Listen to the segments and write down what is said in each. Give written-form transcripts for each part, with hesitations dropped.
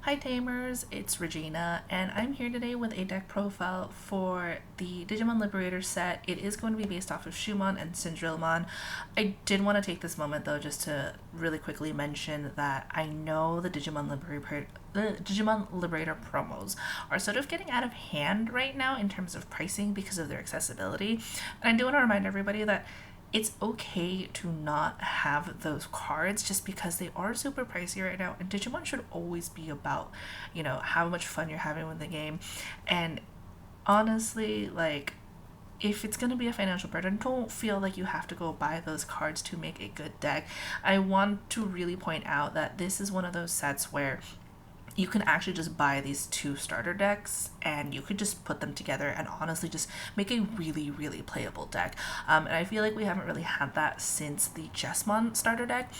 Hi Tamers, it's Regina, and I'm here today with a deck profile for the Digimon Liberator set. It is going to be based off of Shoemon and Cendrillmon. I did want to take this moment though just to really quickly mention that I know the Digimon Liberator promos are sort of getting out of hand right now in terms of pricing because of their accessibility. And I do want to remind everybody that it's okay to not have those cards just because they are super pricey right now, and Digimon should always be about, how much fun you're having with the game. And honestly, like, if it's going to be a financial burden, don't feel like you have to go buy those cards to make a good deck. I want to really point out that this is one of those sets where you can actually just buy these two starter decks and you could just put them together and honestly just make a really, really playable deck. And I feel like we haven't really had that since the Chessmon starter deck.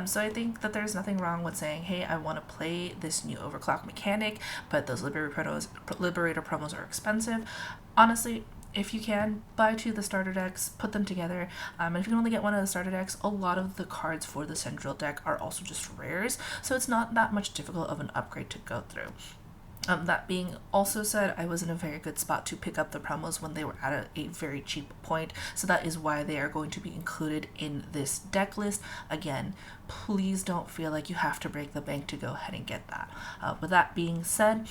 So I think that there's nothing wrong with saying, hey, I want to play this new overclock mechanic, but those Liberator promos are expensive. Honestly, if you can, buy two of the starter decks, put them together. And if you can only get one of the starter decks, a lot of the cards for the Central deck are also just rares, so it's not that much difficult of an upgrade to go through. That being also said, I was in a very good spot to pick up the promos when they were at a very cheap point, so that is why they are going to be included in this deck list. Again, please don't feel like you have to break the bank to go ahead and get that. With that being said,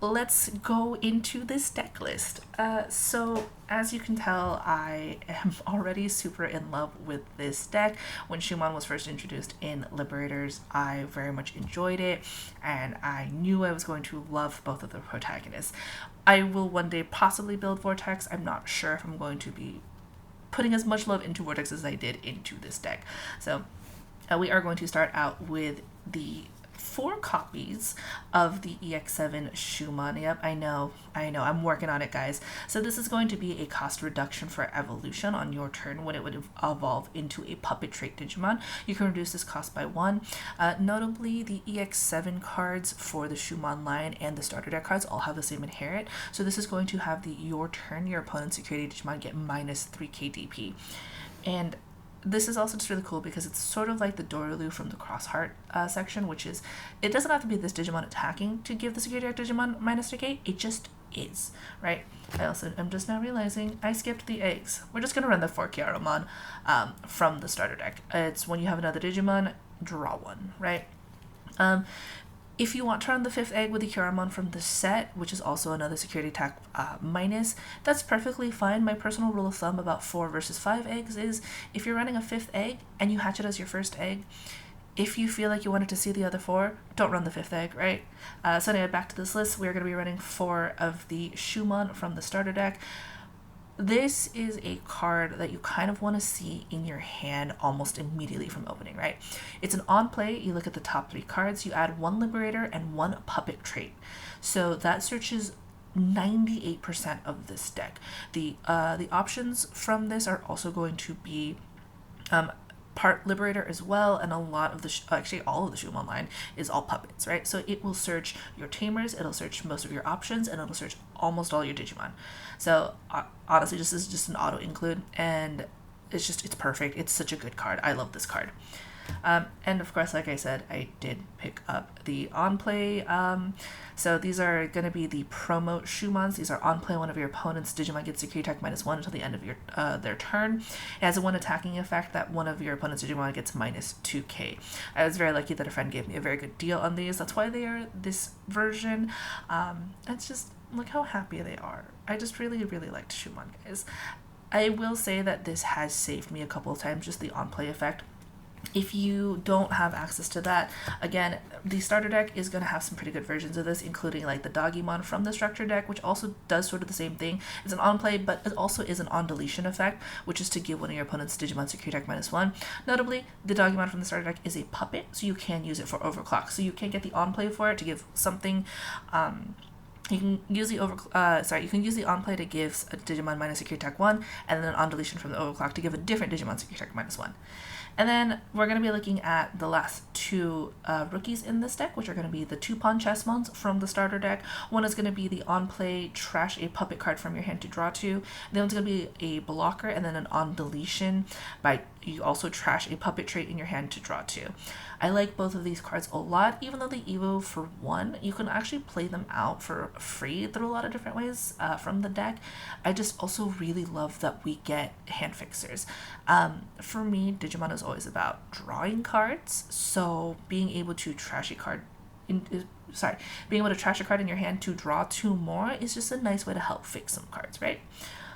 let's go into this deck list. So as you can tell, I am already super in love with this deck. When Shoemon was first introduced in Liberators, I very much enjoyed it, and I knew I was going to love both of the protagonists. I will one day possibly build Vortex. I'm not sure if I'm going to be putting as much love into Vortex as I did into this deck. So we are going to start out with the 4 copies of the EX7 Shoemon. Yep, I know, I'm working on it, guys. So this is going to be a cost reduction for evolution on your turn when it would evolve into a puppet trait Digimon. You can reduce this cost by 1. Notably, the EX7 cards for the Shoemon line and the starter deck cards all have the same inherit. So this is going to have your turn, your opponent's security Digimon get minus 3 KDP. And this is also just really cool because it's sort of like the Dorelu from the Crossheart section, which is, it doesn't have to be this Digimon attacking to give the security deck Digimon minus 3k, it just is, right? I'm just now realizing I skipped the eggs. We're just going to run the 4 Kyaromon from the starter deck. It's when you have another Digimon, draw one, right? If you want to run the 5th egg with the Kyaromon from the set, which is also another security attack minus, that's perfectly fine. My personal rule of thumb about 4 versus 5 eggs is if you're running a 5th egg and you hatch it as your first egg, if you feel like you wanted to see the other 4, don't run the 5th egg, right? So anyway, back to this list, we're going to be running 4 of the Shoemon from the starter deck. This is a card that you kind of want to see in your hand almost immediately from opening, right? It's an on play. You look at the top 3 cards, you add 1 Liberator and 1 Puppet trait. So that searches 98% of this deck. The options from this are also going to be part Liberator as well, and a lot of actually all of the Shoemon line is all puppets, right? So it will search your tamers, it'll search most of your options, and it'll search almost all your Digimon. So honestly, this is just an auto include, and it's perfect. It's such a good card. I love this card. And of course, like I said, I did pick up the on play. So these are going to be the promo Shoemons. These are on play. One of your opponent's Digimon gets security attack minus 1 until the end of their turn. It has a 1 attacking effect that one of your opponent's Digimon gets minus 2k. I was very lucky that a friend gave me a very good deal on these. That's why they are this version. It's just, look how happy they are. I just really, really liked Shoemon, guys. I will say that this has saved me a couple of times, just the on play effect. If you don't have access to that, again, the starter deck is going to have some pretty good versions of this, including like the Digimon from the structure deck, which also does sort of the same thing. It's an on play, but it also is an on deletion effect, which is to give one of your opponent's Digimon security attack minus 1. Notably, the Digimon from the starter deck is a puppet, so you can use it for overclock. So you can get the on play for it to give something. You can use the on play to give a Digimon minus security attack 1, and then an on deletion from the overclock to give a different Digimon security attack minus 1. And then we're going to be looking at the last 2 rookies in this deck, which are going to be the 2 PawnChessmons from the starter deck. One is going to be the on-play trash a puppet card from your hand to draw 2. The other one's going to be a blocker and then an on-deletion by you also trash a puppet trait in your hand to draw 2. I like both of these cards a lot, even though they EVO for 1. You can actually play them out for free through a lot of different ways from the deck. I just also really love that we get hand fixers. For me, Digimon is always about drawing cards, so being able to trash a card being able to trash a card in your hand to draw 2 more is just a nice way to help fix some cards, right?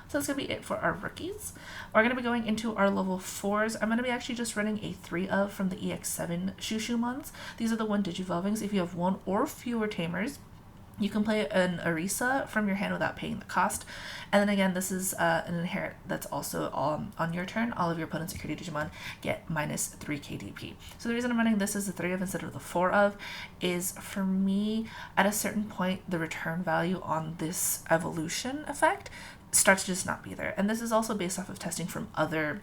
So that's going to be it for our rookies. We're going to be going into our level 4s. I'm going to be actually just running a 3 of from the EX7 ShoeShoemons. These are the 1 Digivolvings. If you have 1 or fewer tamers, you can play an Arisa from your hand without paying the cost. And then again, this is an inherit that's also on your turn. All of your opponent's security Digimon get minus 3 KDP. So the reason I'm running this as a 3 of instead of the 4 of is, for me, at a certain point, the return value on this evolution effect starts to just not be there. And this is also based off of testing from other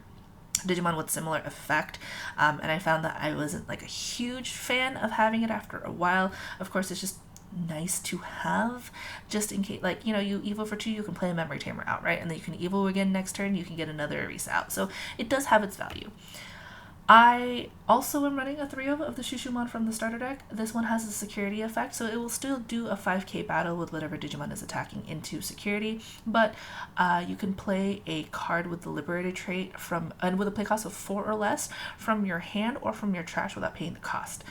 Digimon with similar effect, and I found that I wasn't like a huge fan of having it after a while. Of course, it's just nice to have, just in case, like, you know, you evo for 2, you can play a memory tamer out, right? And then you can evo again next turn, you can get another Arisa out. So it does have its value. I also am running a 3 of the ShoeShoemon from the starter deck. This one has a security effect, so it will still do a 5k battle with whatever Digimon is attacking into security, but you can play a card with the Liberated trait and with a play cost of 4 or less from your hand or from your trash without paying the cost.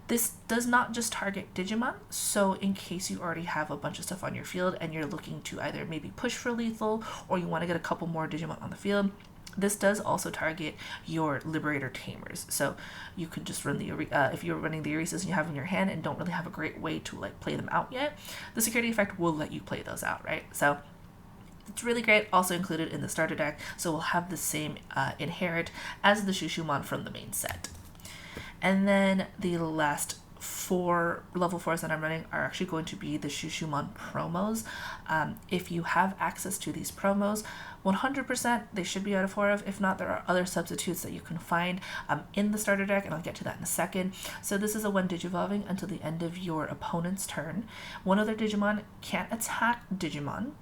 This does not just target Digimon, so in case you already have a bunch of stuff on your field and you're looking to either maybe push for lethal or you want to get a couple more Digimon on the field, this does also target your Liberator tamers. So you could just run the if you're running the Arisas and you have in your hand and don't really have a great way to like play them out yet, the security effect will let you play those out, right? So it's really great, also included in the starter deck, so we'll have the same inherit as the ShoeShoemon from the main set. And then the last 4 level 4s that I'm running are actually going to be the ShoeShoemon promos. If you have access to these promos, 100% they should be out of 4 of. If not, there are other substitutes that you can find in the starter deck, and I'll get to that in a second. So this is a 1 Digivolving until the end of your opponent's turn. One other Digimon can't attack Digimon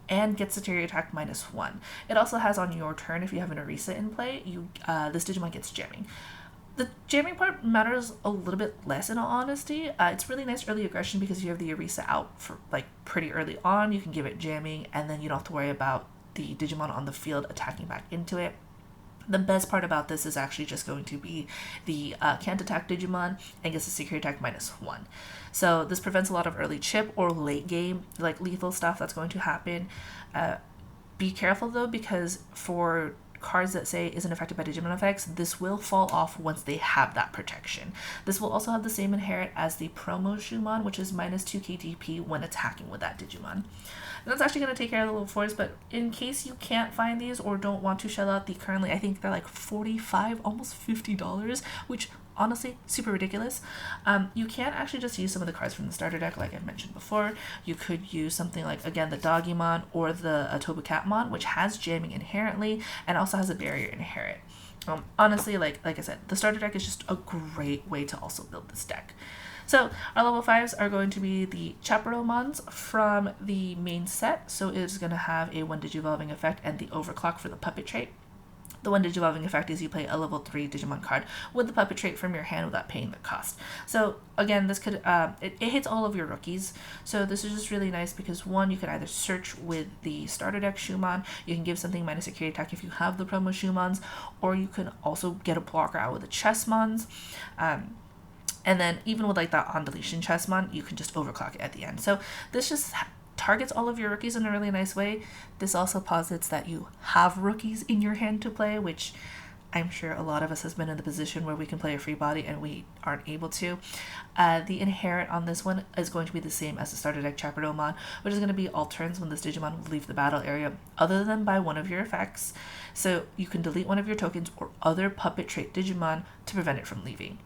and gets security attack -1. It also has on your turn, if you have an Arisa in play, this Digimon gets jamming. The jamming part matters a little bit less, in all honesty. It's really nice early aggression because you have the Arisa out for like pretty early on. You can give it jamming, and then you don't have to worry about the Digimon on the field attacking back into it. The best part about this is actually just going to be the can't attack Digimon and gets a security attack -1. So this prevents a lot of early chip or late game like lethal stuff that's going to happen. Be careful though, because for cards that say isn't affected by Digimon effects, this will fall off once they have that protection. This will also have the same inherit as the promo Shoemon, which is -2 KDP when attacking with that Digimon. And that's actually going to take care of the level 4s, but in case you can't find these or don't want to shell out the currently, I think they're like $45, almost $50, which honestly, super ridiculous. You can actually just use some of the cards from the starter deck, like I mentioned before. You could use something like, again, the Doggymon or the Tobacatmon, which has jamming inherently and also has a barrier inherit. Honestly, like I said, the starter deck is just a great way to also build this deck. So our level 5s are going to be the Chaperomons from the main set. So it is going to have a 1 Digivolving effect and the overclock for the puppet trait. The 1 Digivolving effect is you play a level 3 Digimon card with the puppet trait from your hand without paying the cost. So again, this could it hits all of your rookies. So this is just really nice because, one, you can either search with the starter deck Shoemon, you can give something minus security attack if you have the promo Shoemons, or you can also get a blocker out with the Chessmons. And then even with like that on deletion Chessmon, you can just overclock it at the end. So this just targets all of your rookies in a really nice way. This also posits that you have rookies in your hand to play, which I'm sure a lot of us has been in the position where we can play a free body and we aren't able to. The inherit on this one is going to be the same as the starter deck Chaperomon, which is going to be all turns when this Digimon will leave the battle area other than by one of your effects. So you can delete one of your tokens or other puppet trait Digimon to prevent it from leaving.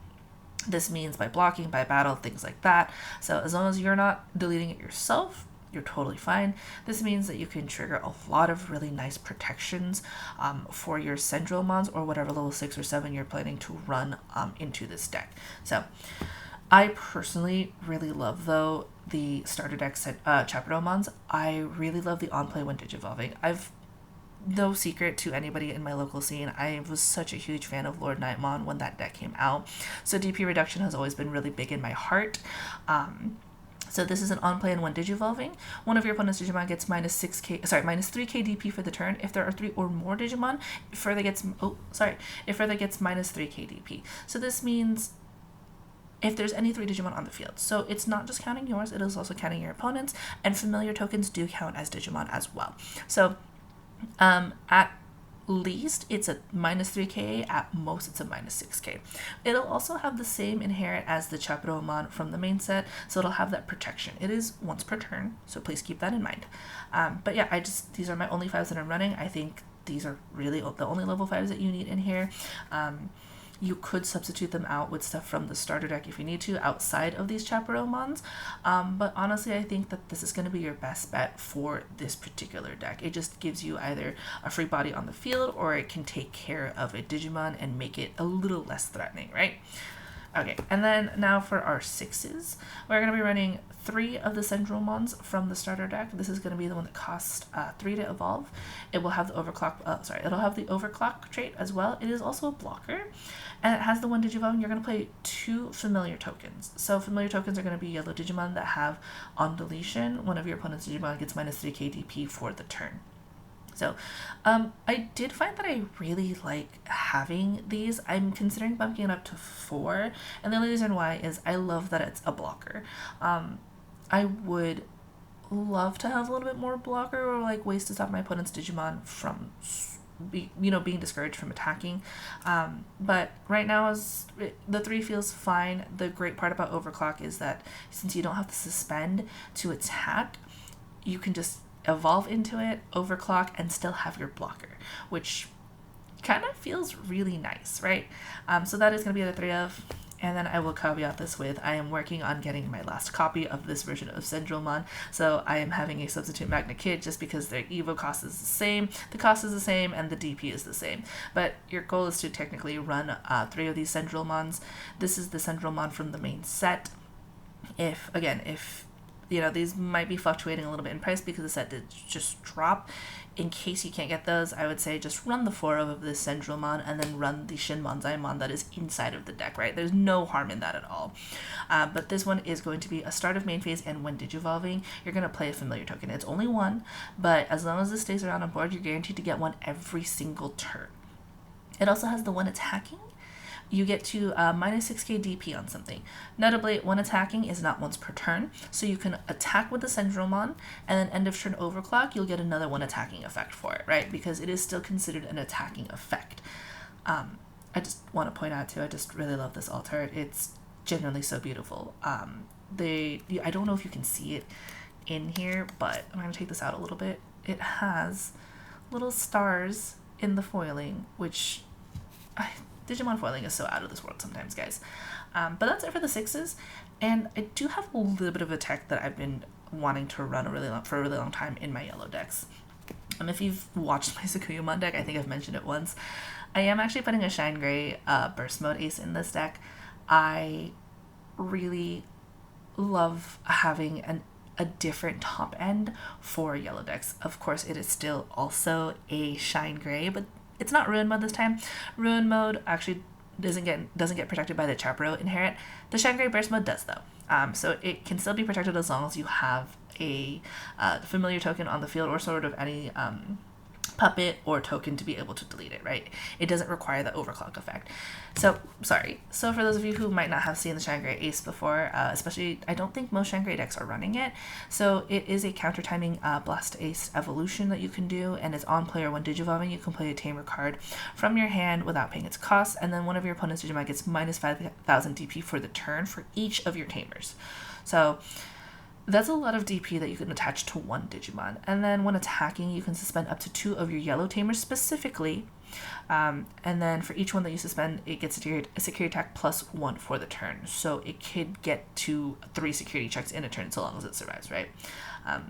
This means by blocking, by battle, things like that. So as long as you're not deleting it yourself, you're totally fine. This means that you can trigger a lot of really nice protections for your Cendrillmons or whatever level 6 or 7 you're planning to run into this deck. So I personally really love, though, the starter deck Chaperomons. I really love the on-play when Digivolving. I've no secret to anybody in my local scene, I was such a huge fan of Lord Nightmon when that deck came out. So DP reduction has always been really big in my heart. So this is an on-play and 1 Digivolving. One of your opponent's Digimon gets minus 3k DP for the turn. If there are 3 or more Digimon, it further gets minus 3k DP. So this means if there's any 3 Digimon on the field. So it's not just counting yours, it is also counting your opponent's, and familiar tokens do count as Digimon as well. So at least it's a minus 3k, at most it's a minus 6k. It'll also have the same inherit as the Chaperomon from the main set, so it'll have that protection. It is once per turn, so please keep that in mind. But yeah, these are my only 5s that I'm running. I think these are really the only level 5s that you need in here. You could substitute them out with stuff from the starter deck if you need to, outside of these Chaperomons. But honestly, I think that this is going to be your best bet for this particular deck. It just gives you either a free body on the field, or it can take care of a Digimon and make it a little less threatening, right? Okay, and then now for our 6s, we're going to be running 3 of the Cendrillmons from the starter deck. This is going to be the one that costs 3 to evolve. It will have the it'll have the overclock trait as well. It is also a blocker, and it has the 1 Digivolve. You're going to play 2 familiar tokens. So familiar tokens are going to be yellow Digimon that have on deletion, one of your opponent's Digimon gets minus 3k DP for the turn. So I did find that I really like having these. I'm considering bumping it up to 4, and the only reason why is I love that it's a blocker. I would love to have a little bit more blocker, or like ways to stop my opponent's Digimon from being discouraged from attacking. But right now the 3 feels fine. The great part about overclock is that since you don't have to suspend to attack, you can just evolve into it, overclock, and still have your blocker, which kind of feels really nice, right? So that is going to be the 3 of, and then I will caveat this with, I am working on getting my last copy of this version of Cendrillmon, so I am having a substitute Magna kit just because their Evo cost is the same, the cost is the same, and the DP is the same. But your goal is to technically run 3 of these Cendrillmons. This is the Cendrillmon from the main set. If these might be fluctuating a little bit in price because the set did just drop. In case you can't get those, I would say just run the 4 of this Cendrillmon and then run the Shinmonzaimon that is inside of the deck, right? There's no harm in that at all. But this one is going to be a start of main phase, and when Digivolving, you're going to play a familiar token. It's only 1, but as long as this stays around on board, you're guaranteed to get 1 every single turn. It also has the 1 attacking. You get to minus 6k DP on something. Notably, 1 attacking is not once per turn, so you can attack with the Cendrillmon, and then end of turn overclock, you'll get another 1 attacking effect for it, right? Because it is still considered an attacking effect. I just want to point out too, I just really love this alt art. It's genuinely so beautiful. I don't know if you can see it in here, but I'm going to take this out a little bit. It has little stars in the foiling, which Digimon foiling is so out of this world sometimes, guys. But that's it for the 6s, and I do have a little bit of a tech that I've been wanting to run for a really long time in my yellow decks. If you've watched my Shoemon deck, I think I've mentioned it once. I am actually putting a ShineGrey burst mode ace in this deck. I really love having a different top end for yellow decks. Of course, it is still also a ShineGrey, but it's not Ruin mode this time. Ruin mode actually doesn't get protected by the Chaperomon inherit. The ShineGrey burst mode does though. So it can still be protected as long as you have a familiar token on the field, or sort of any puppet or token to be able to delete it, right? It doesn't require the overclock effect. So for those of you who might not have seen the ShineGrey ace before, especially, I don't think most ShineGrey decks are running it. So it is a counter timing blast ace evolution that you can do, and it's on player when Digivolving. You can play a tamer card from your hand without paying its cost, and then one of your opponent's Digimon gets minus 5,000 DP for the turn for each of your tamers. So that's a lot of DP that you can attach to 1 Digimon. And then when attacking, you can suspend up to 2 of your yellow tamers specifically. And then for each one that you suspend, it gets a security attack plus 1 for the turn. So it could get to 3 security checks in a turn so long as it survives, right? I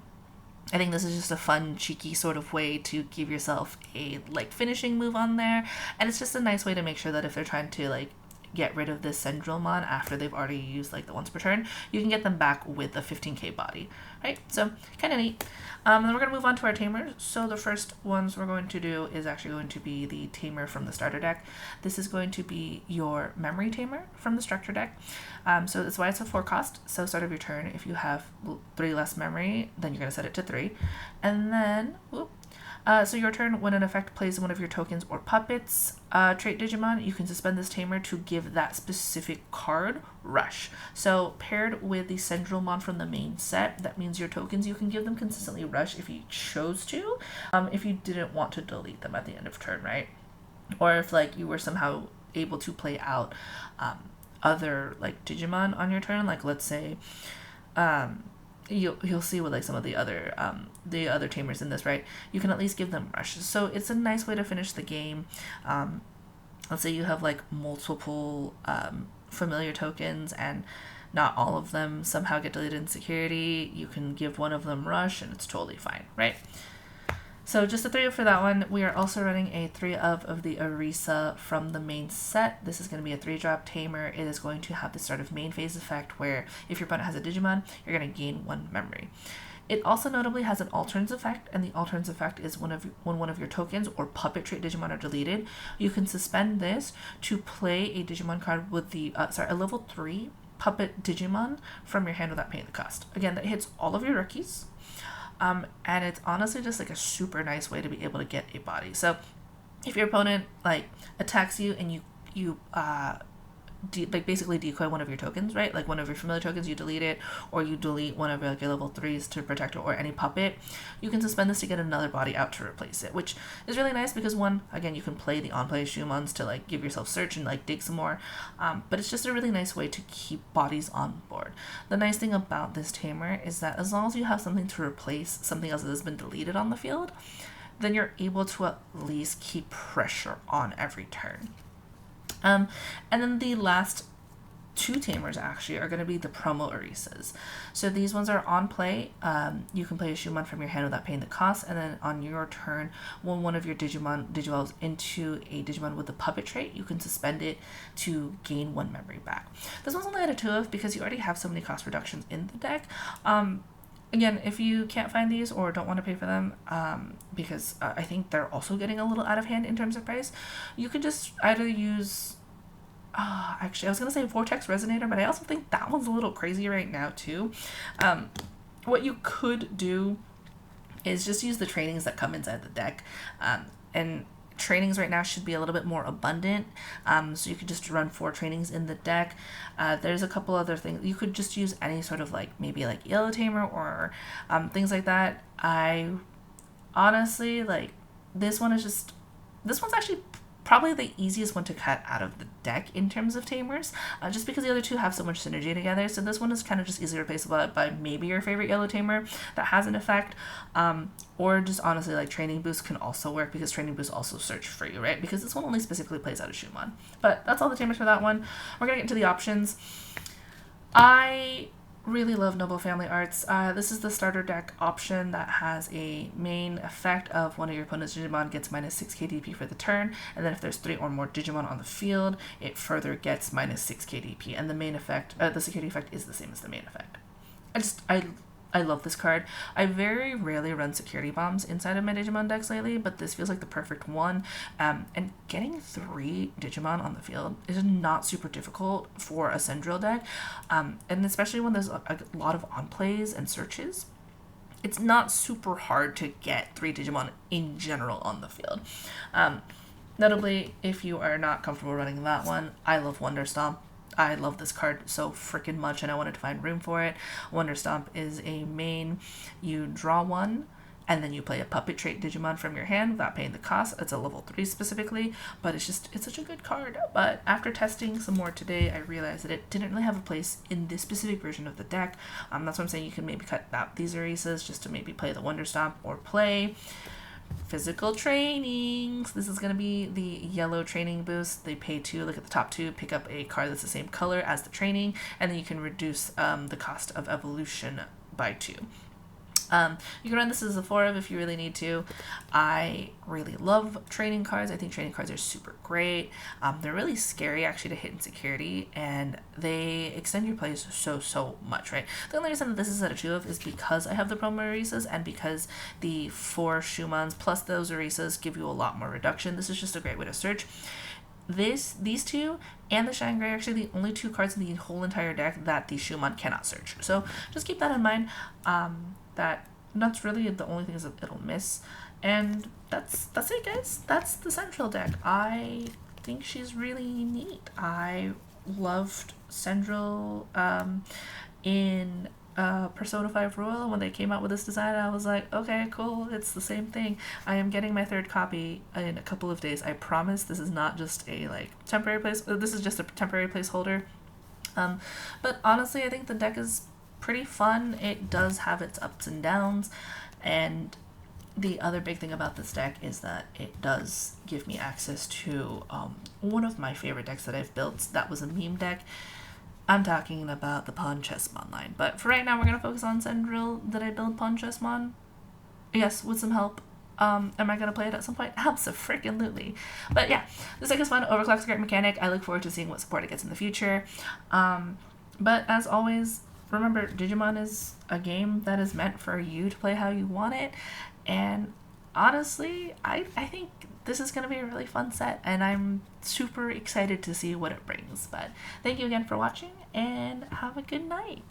think this is just a fun, cheeky sort of way to give yourself a finishing move on there. And it's just a nice way to make sure that if they're trying to get rid of this Cendrillmon after they've already used like the once per turn, you can get them back with a 15k body, right? So kind of neat. Then we're going to move on to our tamers. So the first ones we're going to do is actually going to be the tamer from the starter deck. This is going to be your memory tamer from the structure deck. So that's why it's a 4 cost. So start of your turn, if you have 3 less memory, then you're going to set it to 3. And then, so your turn, when an effect plays one of your tokens or puppets trait Digimon, you can suspend this tamer to give that specific card rush. So paired with the Cendrillmon from the main set, that means your tokens, you can give them consistently rush if you chose to, if you didn't want to delete them at the end of turn, right? Or if like you were somehow able to play out other like Digimon on your turn, like let's say you'll see with like some of the other tamers in this, right? You can at least give them rushes. So it's a nice way to finish the game. Let's say you have like multiple familiar tokens and not all of them somehow get deleted in security. You can give one of them rush and it's totally fine, right? So just a 3 for that one. We are also running a 3 of the Arisa from the main set. This is going to be a 3-drop tamer. It is going to have the start of main phase effect where if your opponent has a Digimon, you're going to gain 1 memory. It also notably has an alternates effect, and the alternates effect is when one of your tokens or puppet trait Digimon are deleted, you can suspend this to play a Digimon card with the a level 3 puppet Digimon from your hand without paying the cost. Again, that hits all of your rookies. And it's honestly just like a super nice way to be able to get a body. So if your opponent like attacks you and you like basically decoy one of your tokens, right? Like one of your familiar tokens, you delete it, or you delete one of like your level 3s to protect it, or any puppet, you can suspend this to get another body out to replace it, which is really nice because one, again, you can play the on-play Shoemons to like give yourself search and like dig some more, but it's just a really nice way to keep bodies on board. The nice thing about this tamer is that as long as you have something to replace something else that has been deleted on the field, then you're able to at least keep pressure on every turn. And then the last 2 tamers actually are going to be the promo Arisas. So these ones are on play. You can play a Shoemon from your hand without paying the cost, and then on your turn, when one of your Digimon digivolves into a Digimon with a puppet trait, you can suspend it to gain 1 memory back. This one's only at a 2 of because you already have so many cost reductions in the deck. Again, if you can't find these or don't want to pay for them, because I think they're also getting a little out of hand in terms of price, you could just either use, actually I was going to say Vortex Resonator, but I also think that one's a little crazy right now too. What you could do is just use the trainings that come inside the deck, and trainings right now should be a little bit more abundant, so you could just run 4 trainings in the deck. There's a couple other things. You could just use any sort of like maybe like Yellow Tamer or things like that. I honestly like this one's actually probably the easiest one to cut out of the deck in terms of tamers, just because the other 2 have so much synergy together. So this one is kind of just easily replaceable by maybe your favorite Yellow Tamer that has an effect, or just honestly like Training Boost can also work because Training Boost also search for you, right? Because this one only specifically plays out of Shoemon. But that's all the tamers for that one. We're gonna get into the options. I really love Noble Family Arts. This is the starter deck option that has a main effect of one of your opponent's Digimon gets minus 6k DP for the turn, and then if there's 3 or more Digimon on the field, it further gets minus 6k DP, and the main effect, the security effect is the same as the main effect. I love this card. I very rarely run security bombs inside of my Digimon decks lately, but this feels like the perfect one. And getting 3 Digimon on the field is not super difficult for a Cendrill deck, and especially when there's a lot of on-plays and searches. It's not super hard to get 3 Digimon in general on the field. Notably, if you are not comfortable running that one, I love Wonder Stomp. I love this card so freaking much, and I wanted to find room for it. Wonder Stomp is a main. You draw 1, and then you play a puppet trait Digimon from your hand without paying the cost. It's a level 3 specifically, but it's such a good card. But after testing some more today, I realized that it didn't really have a place in this specific version of the deck. That's why I'm saying you can maybe cut out these Arisas just to maybe play the Wonder Stomp or play physical trainings. This is going to be the yellow training boost. They pay 2, look at the top 2, pick up a card that's the same color as the training, and then you can reduce the cost of evolution by 2. You can run this as a 4 of if you really need to. I really love training cards. I think training cards are super great. They're really scary actually to hit in security, and they extend your plays so much, right? The only reason that this is at a 2 of is because I have the promo Arisas, and because the 4 Shoemons plus those Arisas give you a lot more reduction. This is just a great way to search. These two and the ShineGrey are actually the only 2 cards in the whole entire deck that the Shoemon cannot search. So just keep that in mind. That's really the only things that it'll miss. And that's it, guys. That's the Central deck. I think she's really neat. I loved Cendrill in Persona 5 Royal. When they came out with this design, I was like, okay, cool, it's the same thing. I am getting my 3rd copy in a couple of days. I promise this is not just a temporary place. This is just a temporary placeholder. But honestly, I think the deck is pretty fun. It does have its ups and downs, and the other big thing about this deck is that it does give me access to one of my favorite decks that I've built. That was a meme deck. I'm talking about the PawnChessmon line. But for right now, we're going to focus on Cendrillmon. Did I build PawnChessmon? Yes, with some help. Am I going to play it at some point? Abso-freaking-lutely. But yeah, this deck is fun. Overclock's a great mechanic. I look forward to seeing what support it gets in the future. But as always, remember, Digimon is a game that is meant for you to play how you want it. And honestly, I think this is going to be a really fun set, and I'm super excited to see what it brings. But thank you again for watching, and have a good night.